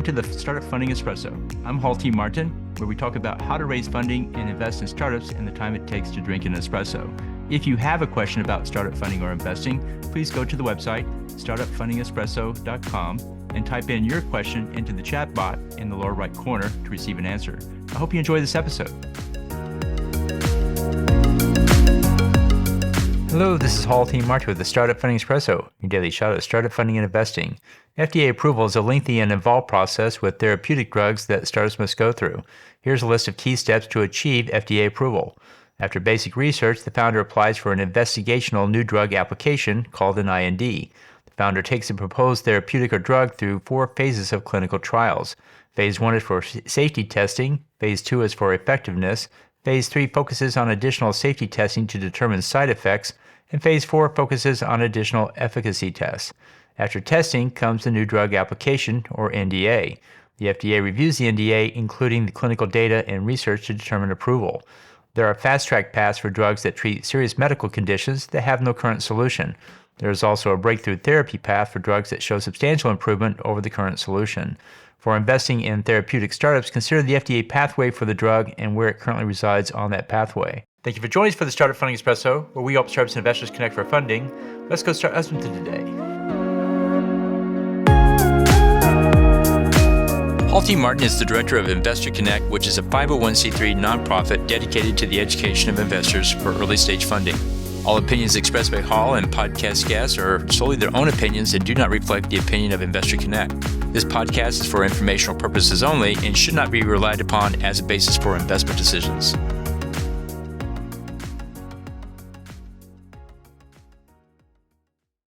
Welcome to the Startup Funding Espresso. I'm Hall T. Martin, where we talk about how to raise funding and invest in startups and the time it takes to drink an espresso. If you have a question about startup funding or investing, please go to the website, startupfundingespresso.com, and type in your question into the chat bot in the lower right corner to receive an answer. I hope you enjoy this episode. Hello, this is Hall T. Martin with the Startup Funding Espresso, your daily shot at startup funding and investing. FDA approval is a lengthy and involved process with therapeutic drugs that startups must go through. Here's a list of key steps to achieve FDA approval. After basic research, the founder applies for an investigational new drug application called an IND. The founder takes a proposed therapeutic or drug through 4 phases of clinical trials. Phase 1 is for safety testing, Phase 2 is for effectiveness, Phase 3 focuses on additional safety testing to determine side effects, and Phase 4 focuses on additional efficacy tests. After testing comes the new drug application, or NDA. The FDA reviews the NDA, including the clinical data and research to determine approval. There are fast-track paths for drugs that treat serious medical conditions that have no current solution. There is also a breakthrough therapy path for drugs that show substantial improvement over the current solution. For investing in therapeutic startups, consider the FDA pathway for the drug and where it currently resides on that pathway. Thank you for joining us for the Startup Funding Espresso, where we help startups and investors connect for funding. Let's go start listening to today. Hall T. Martin is the director of Investor Connect, which is a 501c3 nonprofit dedicated to the education of investors for early-stage funding. All opinions expressed by Hall and podcast guests are solely their own opinions and do not reflect the opinion of Investor Connect. This podcast is for informational purposes only and should not be relied upon as a basis for investment decisions.